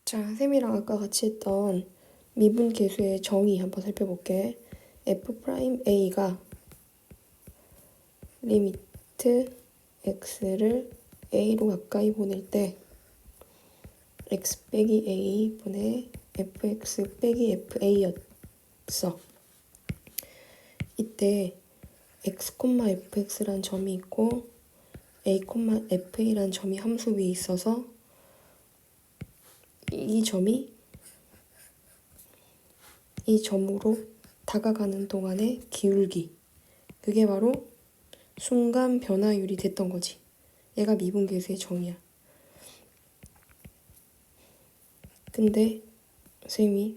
자, 쌤이랑 아까 같이 했던 미분계수의 정의 한번 살펴볼게. f'a가 리미트 x를 a로 가까이 보낼 때 x 빼기 a 분의 fx 빼기 fa였어. 이때 x, fx란 점이 있고 a, fa란 점이 함수 위에 있어서 이 점이 이 점으로 다가가는 동안의 기울기, 그게 바로 순간 변화율이 됐던 거지. 얘가 미분계수의 정의야. 근데 쌤이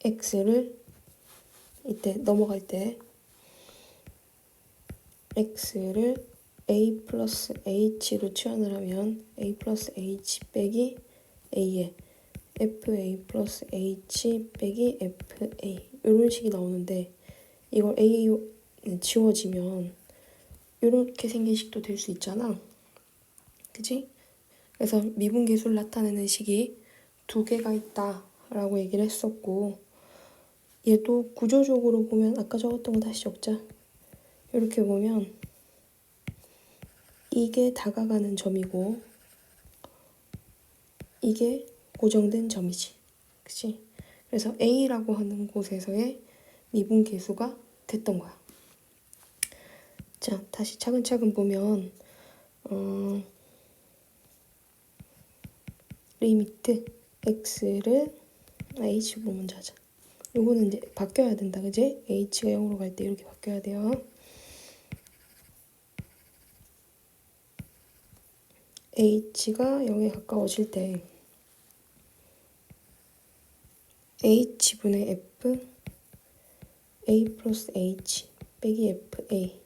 x를 이때 넘어갈 때 x를 a 플러스 h로 치환을 하면 a 플러스 h 빼기 a에 fa 플러스 h 빼기 fa 이런 식이 나오는데, 이걸 a 지워지면 이렇게 생긴 식도 될 수 있잖아. 그치? 그래서 미분계수를 나타내는 식이 두 개가 있다라고 얘기를 했었고, 얘도 구조적으로 보면 아까 적었던 거 다시 적자. 이렇게 보면 이게 다가가는 점이고 이게 고정된 점이지. 그치? 그래서 A라고 하는 곳에서의 미분계수가 됐던 거야. 자, 다시 차근차근 보면 리미트 x를 h로 먼저 하자. 요거는 이제 바뀌어야 된다, 그지? h가 0으로 갈 때 이렇게 바뀌어야 돼요. h가 0에 가까워질 때 h분의 f a 플러스 h 빼기 fa,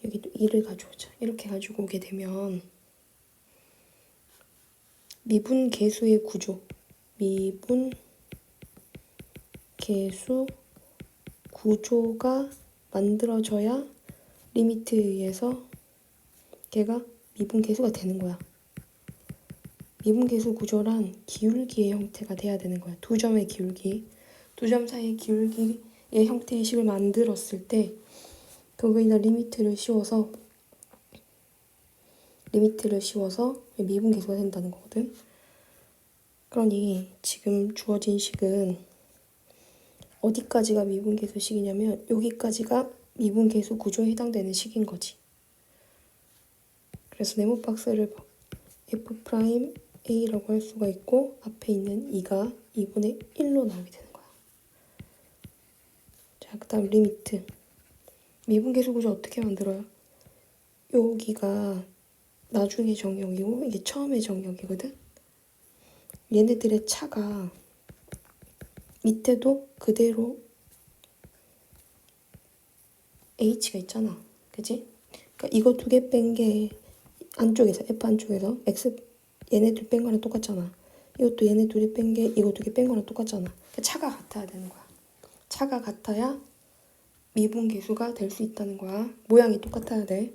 여기도 2를 가져오자. 이렇게 가지고 오게 되면 미분계수의 구조, 미분계수 구조가 만들어져야 리미트에 의해서 걔가 미분계수가 되는 거야. 미분계수 구조란 기울기의 형태가 돼야 되는 거야. 두 점의 기울기, 두 점 사이의 기울기의 형태의 식을 만들었을 때 거기다 리미트를 씌워서 미분계수가 된다는 거거든. 그러니 지금 주어진 식은 어디까지가 미분계수 식이냐면 여기까지가 미분계수 구조에 해당되는 식인 거지. 그래서 네모 박스를 f'a라고 할 수가 있고 앞에 있는 2가 2분의 1로 나오게 되는 거야. 자, 그 다음 리미트. 미분계수 구조 어떻게 만들어요? 여기가 나중에 정역이고 이게 처음의 정역이거든. 얘네들의 차가 밑에도 그대로 h가 있잖아. 그치? 그러니까 이거 두 개 뺀 게 안쪽에서 f 안쪽에서 x 얘네 둘 뺀 거랑 똑같잖아. 이것도 얘네 둘이 뺀 게 이거 두 개 뺀 거랑 똑같잖아. 그러니까 차가 같아야 되는 거야. 차가 같아야 미분계수가 될 수 있다는 거야. 모양이 똑같아야 돼.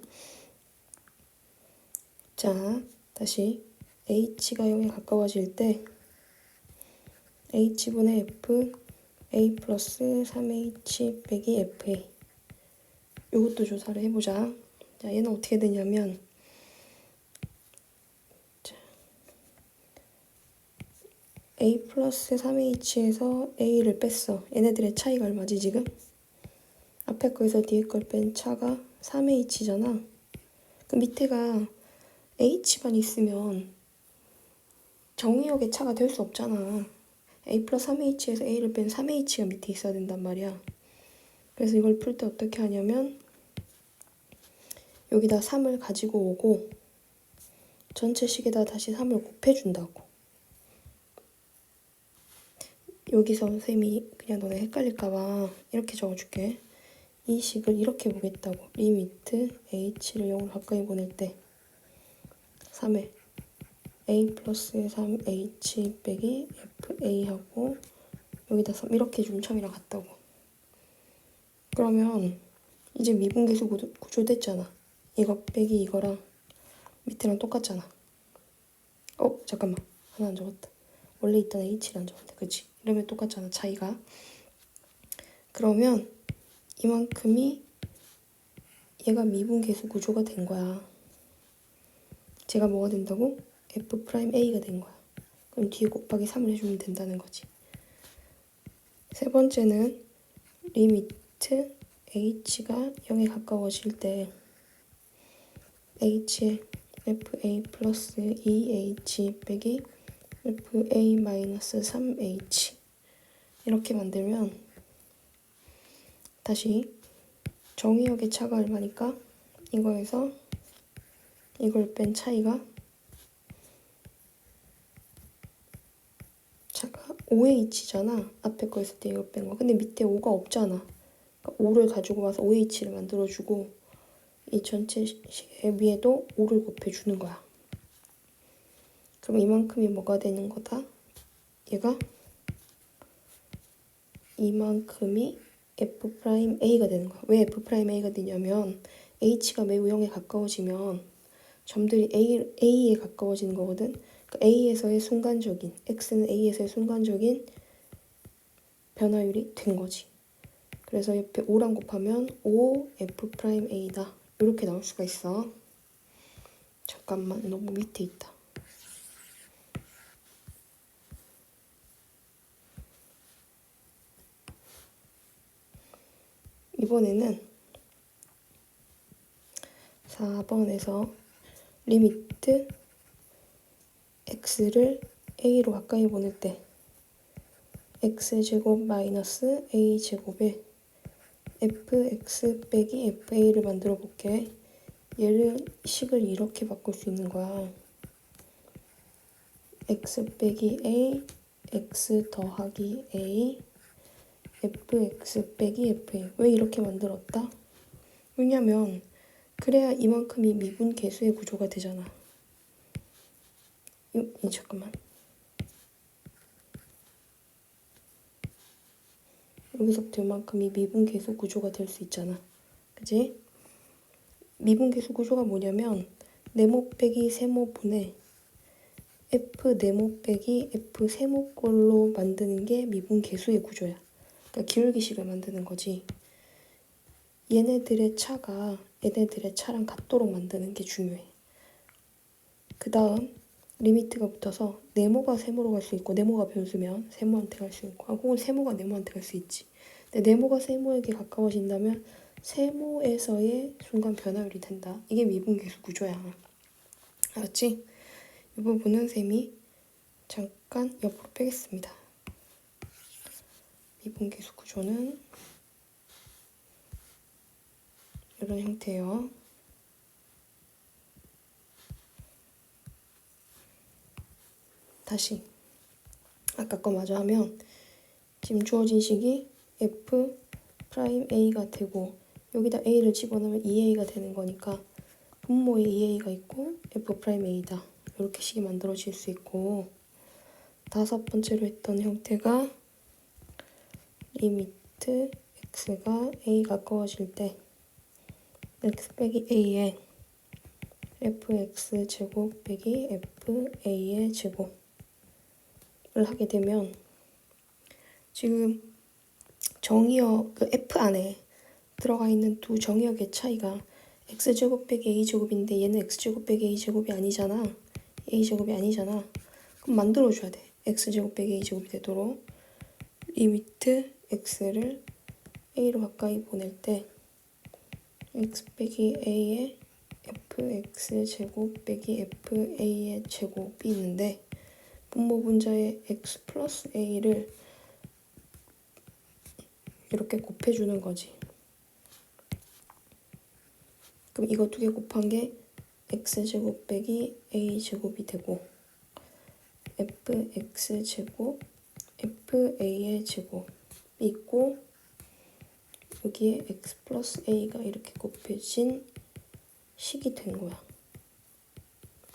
자, 다시 h가 0에 가까워질 때 h분의 f a 플러스 3h 빼기 fa, 이것도 조사를 해보자. 자, 얘는 어떻게 되냐면 자, a 플러스 3h에서 a를 뺐어. 얘네들의 차이가 얼마지 지금? 앞에 거에서 뒤에 걸 뺀 차가 3h잖아. 그 밑에가 h만 있으면 정의역의 차가 될 수 없잖아. a 플러스 3h에서 a를 뺀 3h가 밑에 있어야 된단 말이야. 그래서 이걸 풀 때 어떻게 하냐면 여기다 3을 가지고 오고 전체 식에다 다시 3을 곱해준다고. 여기서 선생님이 그냥 너네 헷갈릴까봐 이렇게 적어줄게. 이 식을 이렇게 보겠다고. 리미트 h를 0으로 가까이 보낼 때 3에 a 플러스 3h 빼기 fa하고 여기다 3 이렇게 주면 처음이랑 같다고. 그러면 이제 미분계수 구조 됐잖아. 이거 빼기 이거랑 밑에랑 똑같잖아. 잠깐만. 하나 안 적었다. 원래 있던 h를 안 적었네. 그치? 이러면 똑같잖아. 차이가. 그러면 이만큼이 얘가 미분계수 구조가 된 거야. 제가 뭐가 된다고? F'A가 된 거야. 그럼 뒤에 곱하기 3을 해주면 된다는 거지. 세 번째는 리미트 h가 0에 가까워질 때 h의 fa 플러스 2h 빼기 fa 마이너스 3h 이렇게 만들면 다시 정의역의 차가 얼마니까 이거에서 이걸 뺀 차이가 5h잖아. 앞에 거 있을 때 이걸 뺀 거. 근데 밑에 5가 없잖아. 그러니까 5를 가지고 와서 5h를 만들어주고 이 전체 식의 위에도 5를 곱해주는 거야. 그럼 이만큼이 뭐가 되는 거다? 얘가 이만큼이 F'A가 되는 거야. 왜 F'A가 되냐면 h가 매우 0에 가까워지면 점들이 A에 가까워지는 거거든. 그러니까 A에서의 순간적인, X는 A에서의 순간적인 변화율이 된 거지. 그래서 옆에 5랑 곱하면 5F'A다. 이렇게 나올 수가 있어. 잠깐만, 너무 밑에 있다. 이번에는 4번에서 리미트 x를 a로 가까이 보낼 때 x제곱 마이너스 a제곱에 fx 빼기 fa를 만들어 볼게. 얘를 식을 이렇게 바꿀 수 있는 거야. x 빼기 a, x 더하기 a, fx 빼기 fa. 왜 이렇게 만들었다? 왜냐면 그래야 이만큼이 미분 계수의 구조가 되잖아. 잠깐만. 여기서부터 이만큼이 미분계수 구조가 될 수 있잖아. 그지? 미분계수 구조가 뭐냐면 네모 빼기 세모분의 F 네모 빼기 F 세모꼴로 만드는 게 미분계수의 구조야. 그러니까 기울기식을 만드는 거지. 얘네들의 차랑 같도록 만드는 게 중요해. 그 다음 리미트가 붙어서 네모가 세모로 갈 수 있고 네모가 변수면 세모한테 갈 수 있고 혹은 세모가 네모한테 갈 수 있지. 근데 네모가 세모에게 가까워진다면 세모에서의 순간 변화율이 된다. 이게 미분계수 구조야. 알았지? 이 부분은 쌤이 잠깐 옆으로 빼겠습니다. 미분계수 구조는 이런 형태예요. 다시 아까 거 마저 하면 지금 주어진 식이 F'A가 되고 여기다 A를 집어넣으면 2A가 되는 거니까 분모에 2A가 있고 F'A다. 이렇게 식이 만들어질 수 있고 다섯 번째로 했던 형태가 리미트 x가 a 가까워질 때 x 빼기 a에 fx 제곱 빼기 fa의 제곱을 하게 되면 지금 정의역 그 f 안에 들어가 있는 두 정의역의 차이가 x제곱 빼기 a제곱인데 얘는 x제곱 빼기 a제곱이 아니잖아. a제곱이 아니잖아. 그럼 만들어줘야 돼. x제곱 빼기 a제곱이 되도록 리미트 x를 a로 가까이 보낼 때 x 빼기 a에 fx 제곱 빼기 fa의 제곱이 있는데 분모 분자의 x 플러스 a를 이렇게 곱해주는 거지. 그럼 이거 두 개 곱한 게 x제곱 빼기 a제곱이 되고 fx제곱 fa의 제곱이 있고 여기에 x 플러스 a가 이렇게 곱해진 식이 된 거야.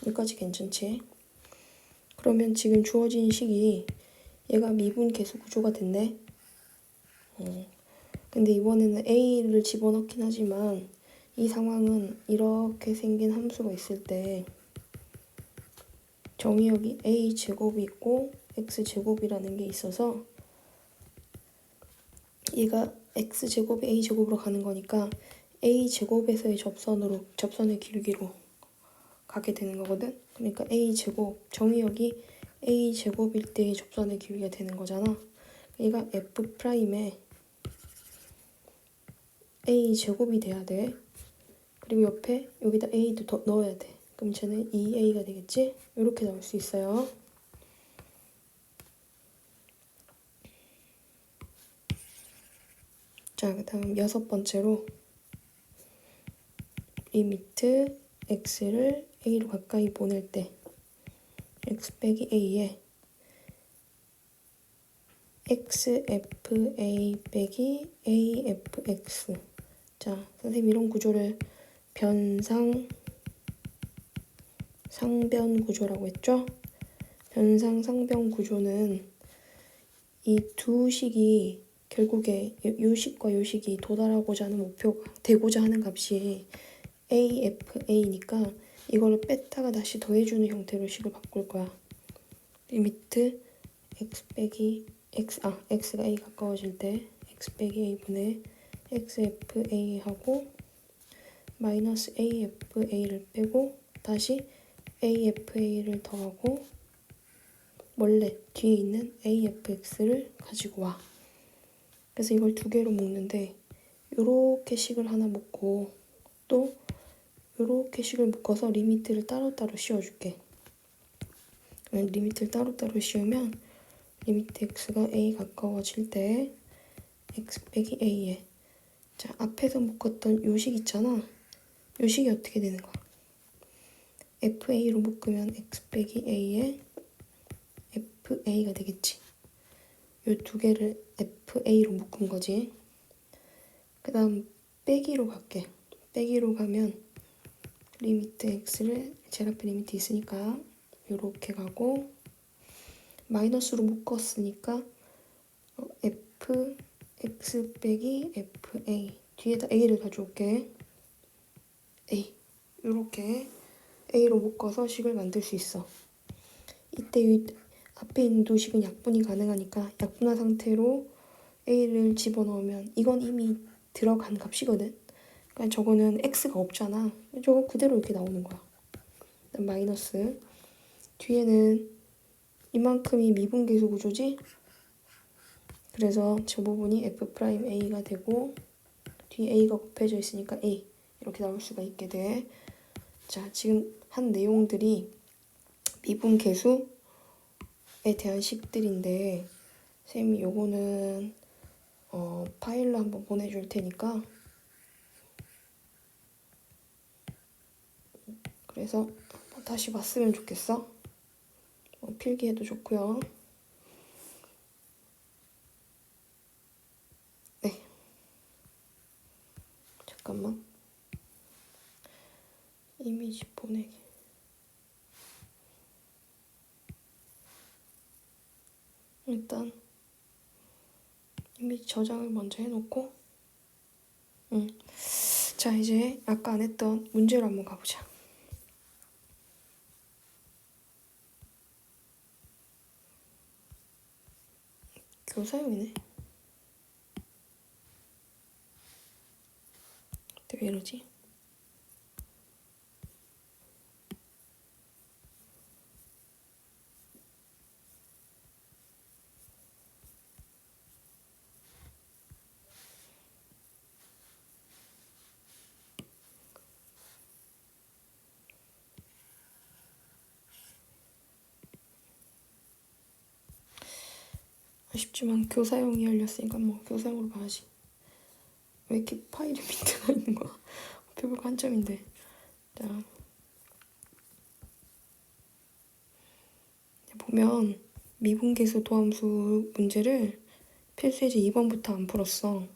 여기까지 괜찮지? 그러면 지금 주어진 식이 얘가 미분계수 구조가 됐네. 근데 이번에는 a를 집어넣긴 하지만 이 상황은 이렇게 생긴 함수가 있을 때 정의역이 a제곱이 있고 x제곱이라는 게 있어서 얘가 x제곱이 a제곱으로 가는 거니까 a제곱에서의 접선의 길기로 가게 되는 거거든. 그러니까 a제곱, 정의역이 a제곱일 때의 접선의 길이가 되는 거잖아. 얘가 f'에 a제곱이 돼야 돼. 그리고 옆에 여기다 a도 더 넣어야 돼. 그럼 쟤는 2a가 되겠지? 이렇게 나올 수 있어요. 자, 그 다음 6번째로 리미트 x를 a로 가까이 보낼 때 x 빼기 a에 xfa 빼기 afx. 자, 선생님 이런 구조를 상변 구조라고 했죠? 상변 구조는 이 두 식이 결국에 요 식과 요 식이 도달하고자 하는 목표가 되고자 하는 값이 afa니까 이거를 뺐다가 다시 더해주는 형태로 식을 바꿀 거야. 리미트 x 빼기 x가 a 가까워질 때 x 빼기 a분의 xfa 하고 마이너스 afa를 빼고 다시 afa를 더하고 원래 뒤에 있는 afx를 가지고 와. 그래서 이걸 두 개로 묶는데 요렇게 식을 하나 묶고 또 요렇게 식을 묶어서 리미트를 따로따로 씌워줄게. 리미트를 따로따로 씌우면 리미트 x가 a 가까워질 때 x 빼기 a에 자 앞에서 묶었던 요 식 있잖아. 요 식이 어떻게 되는 거야? fa로 묶으면 x 빼기 a에 fa가 되겠지. 요 두 개를 fa로 묶은 거지. 그 다음 빼기로 갈게. 빼기로 가면 리미트 x를 제일 앞에 리미트 있으니까 요렇게 가고 마이너스로 묶었으니까 x 빼기 fa 뒤에다 a를 가져올게. a 요렇게 a로 묶어서 식을 만들 수 있어. 이때 이 앞에 있는 두 식은 약분이 가능하니까 약분한 상태로 a를 집어넣으면 이건 이미 들어간 값이거든. 그러니까 저거는 x가 없잖아. 저거 그대로 이렇게 나오는 거야. 마이너스 뒤에는 이만큼이 미분계수 구조지? 그래서 저 부분이 f'a가 되고 뒤에 a가 곱해져 있으니까 a 이렇게 나올 수가 있게 돼. 자, 지금 한 내용들이 미분계수에 대한 식들인데 쌤이 요거는 파일로 한번 보내줄 테니까 그래서 다시 봤으면 좋겠어. 필기해도 좋고요. 네. 잠깐만. 이미지 보내기. 일단 이미지 저장을 먼저 해놓고 자, 이제 아까 안 했던 문제로 한번 가보자. 교사용이네. 근데 왜 이러지? 아쉽지만 교사용이 열렸으니까 뭐 교사용으로 봐야지. 왜 이렇게 파일이 밑에가 있는 거야? 별거 한점인데. 자, 보면 미분계수 도함수 문제를 필수예제 2번부터 안 풀었어.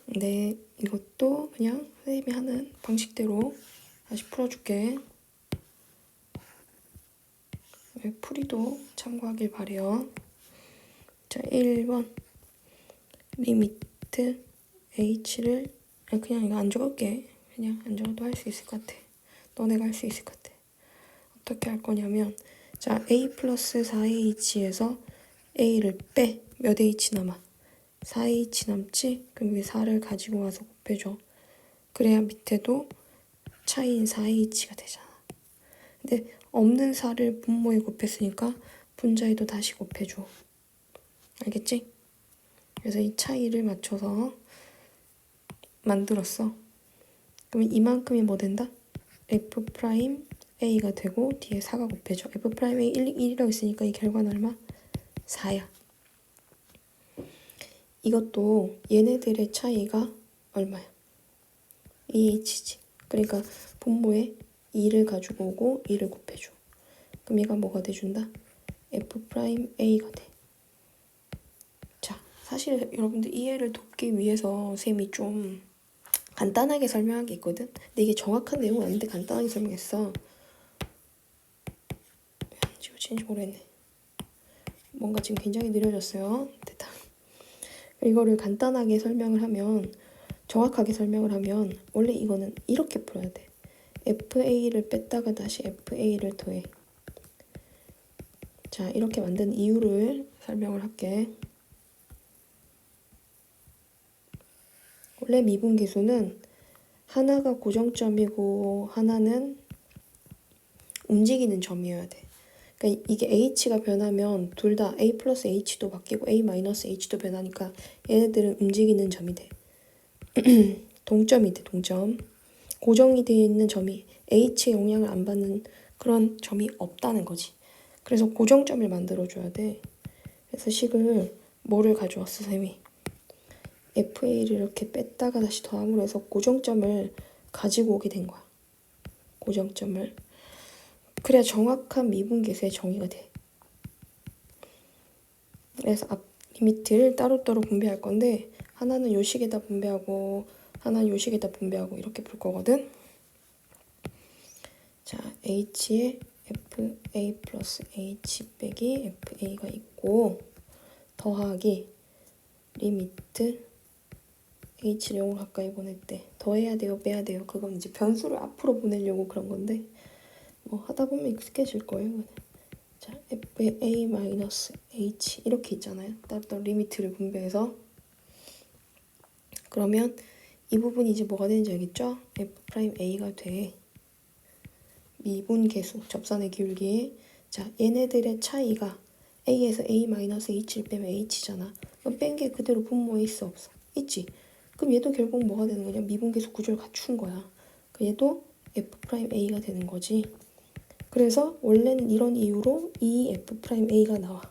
근데 이것도 그냥 선생님이 하는 방식대로 다시 풀어줄게. 풀이도 참고하길 바래요. 자, 1번 리미트 h를 그냥 이거 안 적을게. 그냥 안 적어도 할 수 있을 것 같아. 너네가 할 수 있을 것 같아. 어떻게 할 거냐면 자 a 플러스 4ah에서 a를 빼. 몇 h 남아? 4h 남지? 그럼 여기 4를 가지고 와서 곱해줘. 그래야 밑에도 차이인 4h가 되잖아. 근데 없는 4를 분모에 곱했으니까 분자에도 다시 곱해줘. 알겠지? 그래서 이 차이를 맞춰서 만들었어. 그러면 이만큼이 뭐 된다? f 프라임 a가 되고 뒤에 4가 곱해져. f 프라임 a 1이라고 있으니까 이 결과는 얼마? 4야. 이것도 얘네들의 차이가 얼마야? 2h지. 그러니까 분모에 2를 가지고 오고 2를 곱해줘. 그럼 얘가 뭐가 돼준다? f 프라임 a가 돼. 자, 사실 여러분들 이해를 돕기 위해서 쌤이 좀 간단하게 설명한 게 있거든? 근데 이게 정확한 내용은 아닌데 간단하게 설명했어. 지워지는지 모르겠네. 뭔가 지금 굉장히 느려졌어요. 됐다. 이거를 간단하게 설명을 하면, 정확하게 설명을 하면 원래 이거는 이렇게 풀어야 돼. FA를 뺐다가 다시 FA를 더해. 자, 이렇게 만든 이유를 설명을 할게. 원래 미분계수는 하나가 고정점이고 하나는 움직이는 점이어야 돼. 그러니까 이게 h가 변하면 둘 다 a 플러스 h도 바뀌고 a 마이너스 h도 변하니까 얘네들은 움직이는 점이 돼. 동점이 돼, 동점. 고정이 되어 있는 점이 h의 영향을 안 받는 그런 점이 없다는 거지. 그래서 고정점을 만들어줘야 돼. 그래서 식을 뭐를 가져왔어, 쌤이? FA를 이렇게 뺐다가 다시 더함으로 해서 고정점을 가지고 오게 된 거야. 고정점을. 그래야 정확한 미분계수의 정의가 돼. 그래서 앞 리미트를 따로따로 분배할 건데 하나는 요 식에다 분배하고 하나는 요 식에다 분배하고 이렇게 풀 거거든. 자, h에 fa 플러스 h 빼기 fa가 있고 더하기 리미트 h를 0으로 가까이 보낼 때 더해야 돼요, 빼야 돼요? 그건 이제 변수를 앞으로 보내려고 그런 건데 뭐 하다 보면 익숙해질 거예요. 자, fa 마이너스 h 이렇게 있잖아요. 따로따로 리미트를 분배해서 그러면 이 부분이 이제 뭐가 되는지 알겠죠? f 프라임 a가 돼. 미분계수 접선의 기울기. 자, 얘네들의 차이가 a에서 a 마이너스 h를 빼면 h잖아. 그럼 뺀 게 그대로 분모에 있어, 없어? 있지. 그럼 얘도 결국 뭐가 되는 거냐? 미분계수 구조를 갖춘 거야. 얘도 f 프라임 a가 되는 거지. 그래서 원래는 이런 이유로 이 f 프라임 a가 나와.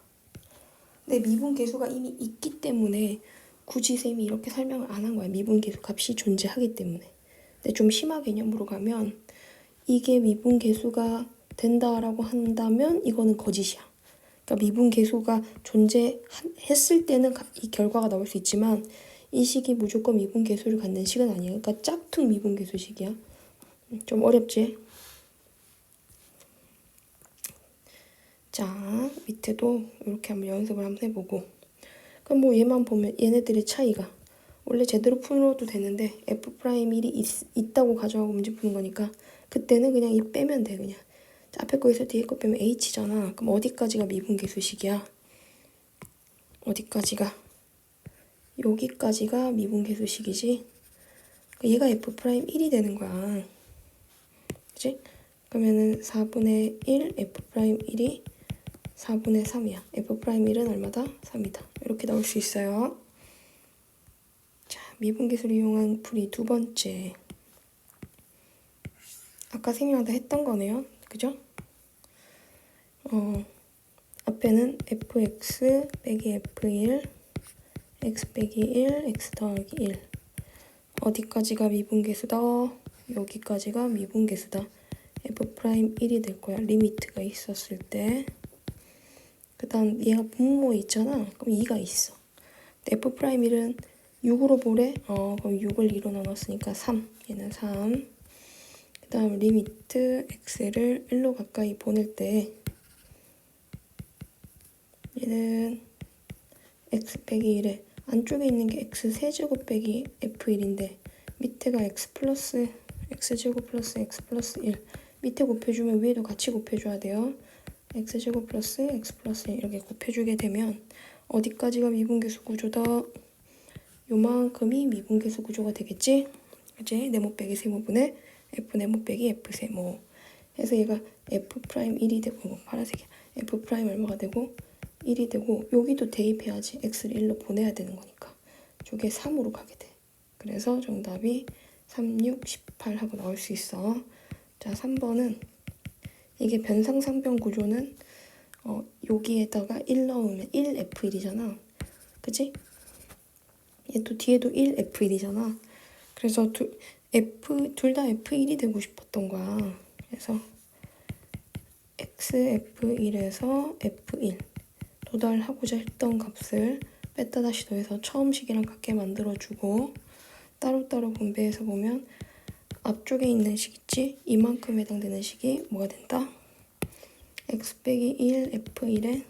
근데 미분계수가 이미 있기 때문에 굳이 쌤이 이렇게 설명을 안 한 거야. 미분계수 값이 존재하기 때문에. 근데 좀 심한 개념으로 가면 이게 미분계수가 된다라고 한다면 이거는 거짓이야. 그러니까 미분계수가 존재했을 때는 이 결과가 나올 수 있지만 이 식이 무조건 미분계수를 갖는 식은 아니야. 그러니까 짝퉁 미분계수식이야. 좀 어렵지? 자, 밑에도 이렇게 한번 연습을 한번 해보고 그럼 뭐 얘만 보면 얘네들의 차이가 원래 제대로 풀어도 되는데 f'1이 있다고 가정하고 문제 푸는 거니까 그때는 그냥 이 빼면 돼. 그냥 앞에 거에서 뒤에 거 빼면 h잖아. 그럼 어디까지가 미분계수식이야? 어디까지가? 여기까지가 미분계수식이지. 얘가 f'1이 되는 거야. 그치? 그러면은 4분의 1 f'1이 4분의 3이야. f'1은 얼마다? 3이다. 이렇게 나올 수 있어요. 자, 미분계수를 이용한 풀이 두 번째. 아까 쌤이랑 다 했던 거네요. 그죠? 앞에는 fx 빼기 f1 x 빼기 1 x 더하기 1 어디까지가 미분계수다? 여기까지가 미분계수다. f'1이 될 거야. 리미트가 있었을 때. 그 다음 얘가 분모에 있잖아. 그럼 2가 있어. f'1은 6으로 보래? 그럼 6을 2로 나눴으니까 3. 얘는 3. 그 다음 리미트 x를 1로 가까이 보낼 때 얘는 x 빼기 1에 안쪽에 있는 게 x 세제곱 빼기 f1인데 밑에가 x 플러스 x제곱 플러스 x 플러스 1 밑에 곱해주면 위에도 같이 곱해줘야 돼요. x제곱 플러스 x 플러스 이렇게 곱해주게 되면 어디까지가 미분계수 구조다? 요만큼이 미분계수 구조가 되겠지? 이제 네모 빼기 세모분의 f 네모 빼기 f 세모 해서 얘가 f 프라임 1이 되고 파란색이야. f 프라임 얼마가 되고 1이 되고 여기도 대입해야지 x를 1로 보내야 되는 거니까 저게 3으로 가게 돼. 그래서 정답이 3, 6, 18 하고 나올 수 있어. 자 3번은 이게 변상상변 구조는 여기에다가 1 넣으면 1F1이잖아. 그치? 얘 또 뒤에도 1F1이잖아. 그래서 둘 다 F1이 되고 싶었던 거야. 그래서 XF1에서 F1 도달하고자 했던 값을 뺐다 다시 더해서 처음 식이랑 같게 만들어주고 따로따로 분배해서 보면 앞쪽에 있는 식 있지? 이만큼 해당되는 식이 뭐가 된다? x 빼기 1 f1에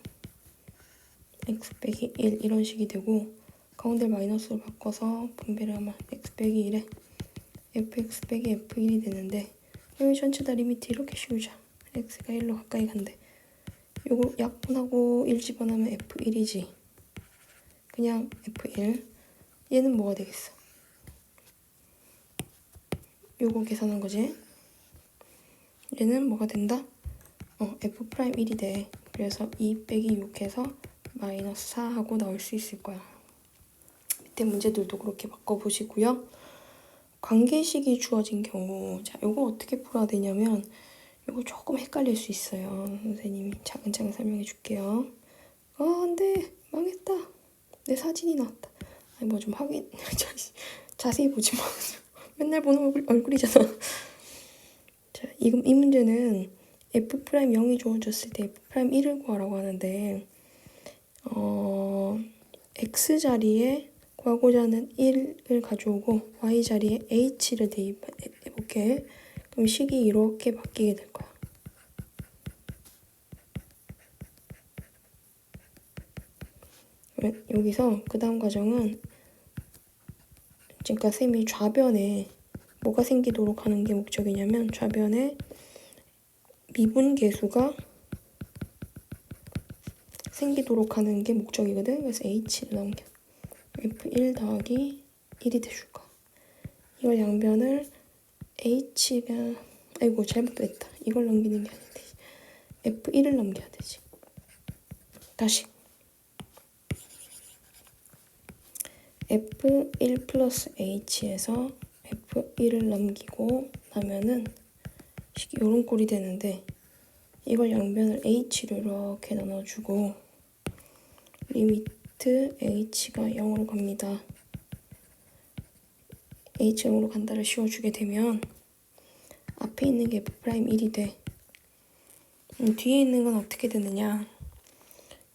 x 빼기 1 이런 식이 되고 가운데 마이너스로 바꿔서 분배를 하면 x 빼기 1에 fx 빼기 f1이 되는데 여기 전체 다 리미트 이렇게 씌우자. x가 1로 가까이 간대. 요거 약분하고 1 집어넣으면 f1이지. 그냥 f1. 얘는 뭐가 되겠어? 요거 계산한 거지. 얘는 뭐가 된다? f 프라임 1이 돼. 그래서 2 빼기 6 해서 마이너스 4 하고 나올 수 있을 거야. 밑에 문제들도 그렇게 바꿔보시고요. 관계식이 주어진 경우 자 요거 어떻게 풀어야 되냐면 요거 조금 헷갈릴 수 있어요. 선생님이 차근차근 설명해 줄게요. 안돼 망했다. 내 사진이 나왔다. 아니 뭐 좀 확인 자세히 보지 마. 맨날 보는 얼굴이잖아. 자, 이 문제는 f'0이 주어졌을 때 f'1을 구하라고 하는데 x자리에 구하고자 하는 1을 가져오고 y자리에 h를 대입해볼게. 그럼 식이 이렇게 바뀌게 될 거야. 여기서 그 다음 과정은 그러니까 쌤이 좌변에 뭐가 생기도록 하는 게 목적이냐면 좌변에 미분계수가 생기도록 하는 게 목적이거든. 그래서 h를 넘겨. f1 더하기 1이 돼줄 거야. 이걸 양변을 h가 아이고 잘못됐다. 이걸 넘기는 게 아닌데 f1을 넘겨야 되지. 다시 f1 플러스 h에서 f1을 넘기고 나면은 식이 요런 꼴이 되는데 이걸 양변을 h로 이렇게 나눠주고 리미트 h가 0으로 갑니다. h 0으로 간다를 씌워주게 되면 앞에 있는 게 f'1이 돼. 뒤에 있는 건 어떻게 되느냐?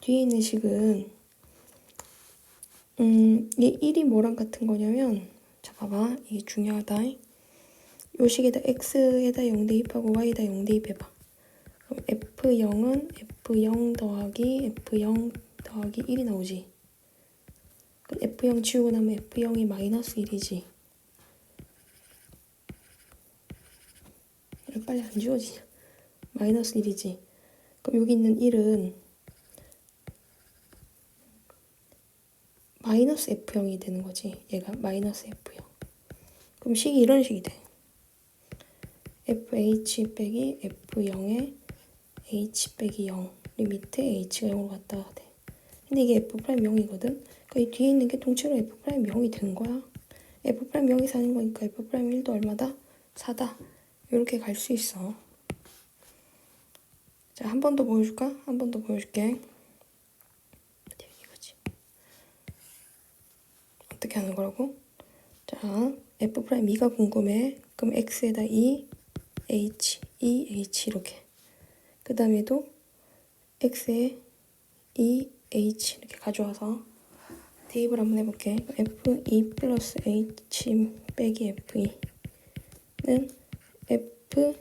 뒤에 있는 식은 얘 1이 뭐랑 같은 거냐면 자 봐봐 이게 중요하다. 요 식에다 x에다 0 대입하고 y에다 0 대입해봐. 그럼 f0은 f0 더하기 f0 더하기 1이 나오지. 그럼 f0 지우고 나면 f0이 마이너스 1이지. 빨리 안 지워지냐. 마이너스 1이지. 그럼 여기 있는 1은 마이너스 f0이 되는 거지. 얘가 마이너스 f0. 그럼 식이 이런 식이 돼. fh 빼기 f0에 h 빼기 0 리미트 h가 0으로 갔다 돼. 근데 이게 f'0이거든. 그러니까 이 뒤에 있는 게 통째로 f'0이 되는 거야. f'0이 4인 거니까 f'1도 얼마다? 4다. 이렇게 갈 수 있어. 자, 한 번 더 보여줄까? 한 번 더 보여줄게. 이거지. 어떻게 하는 거라고? 자, f'2가 궁금해. 그럼 x에다 2h 이렇게. 그 다음에도 x에 2h 이렇게 가져와서 대입을 한번 해볼게. f2 플러스 h 빼기 f2는 fh의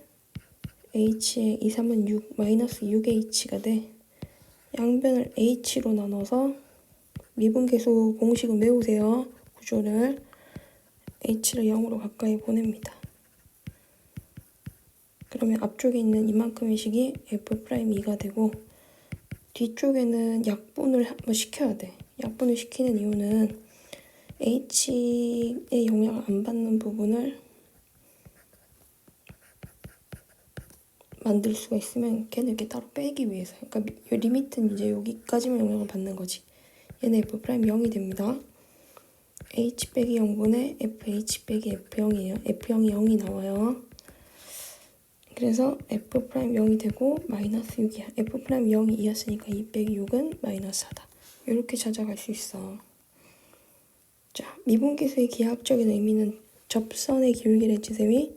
2, 3은 6, 마이너스 6h가 돼. 양변을 h로 나눠서 미분계수 공식을 외우세요. 구조를 h를 0으로 가까이 보냅니다. 그러면 앞쪽에 있는 이만큼의 식이 F'2가 되고 뒤쪽에는 약분을 한번 시켜야 돼. 약분을 시키는 이유는 H의 영향을 안 받는 부분을 만들 수가 있으면 걔는 이렇게 따로 빼기 위해서. 그러니까 리미트는 이제 여기까지만 영향을 받는 거지. 얘는 F'0이 됩니다. H 빼기 0분의 FH 빼기 F0이에요. F0이 0이 나와요. 그래서 F'0이 되고 마이너스 6이야. F'0이 2였으니까 2 빼기 6은 마이너스 4다. 이렇게 찾아갈 수 있어. 자, 미분계수의 기하학적인 의미는 접선의 기울기랬지, 쌤이?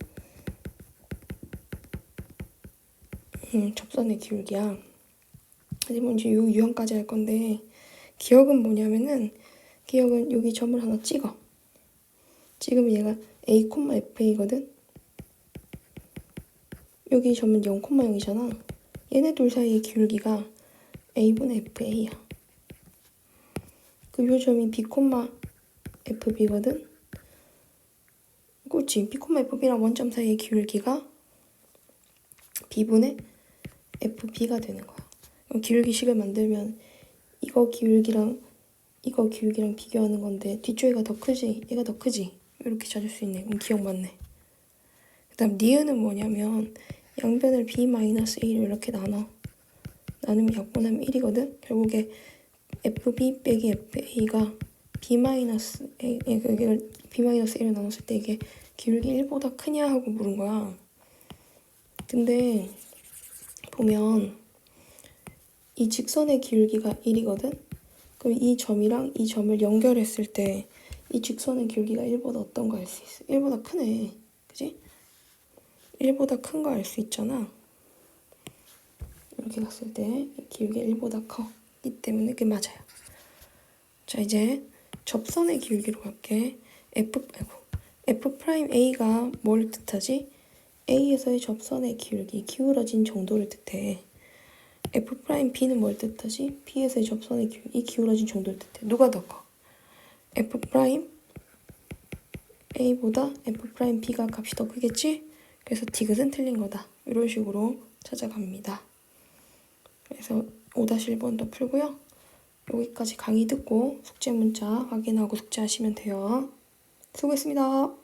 접선의 기울기야. 하지만 이제 요 유형까지 할 건데 기억은 뭐냐면은 기억은 여기 점을 하나 찍어. 찍으면 얘가 A, FA거든? 여기 점은 0, 0이잖아. 얘네 둘 사이의 기울기가 A분의 FA야. 그 요 점이 B, FB거든? 그렇지. B, FB랑 원점 사이의 기울기가 B분의 FB가 되는 거야. 그럼 기울기식을 만들면 이거 기울기랑 비교하는 건데 뒤쪽이가 더 크지? 얘가 더 크지? 이렇게 찾을 수 있네. 그럼 기억 맞네. 그 다음 니은은 뭐냐면 양변을 B-A로 이렇게 나누면 약분하면 1이거든? 결국에 FB 빼기 FA가 B-A를 나눴을 때 이게 기울기 1보다 크냐 하고 물은 거야. 근데 보면 이 직선의 기울기가 1이거든? 그럼 이 점이랑 이 점을 연결했을 때 이 직선의 기울기가 1보다 어떤 거 알 수 있어? 1보다 크네. 그지? 1보다 큰 거 알 수 있잖아. 이렇게 봤을 때 기울기가 1보다 커기 때문에 그게 맞아요. 자, 이제 접선의 기울기로 갈게. F'A가 뭘 뜻하지? A에서의 접선의 기울기, 기울어진 정도를 뜻해. F'B는 뭘 뜻하지? B에서의 접선의 기울기, 기울어진 정도를 뜻해. 누가 더 커? F'A보다 F'B가 값이 더 크겠지? 그래서 디귿은 틀린 거다. 이런 식으로 찾아갑니다. 그래서 5-1번도 풀고요. 여기까지 강의 듣고 숙제 문자 확인하고 숙제하시면 돼요. 수고했습니다.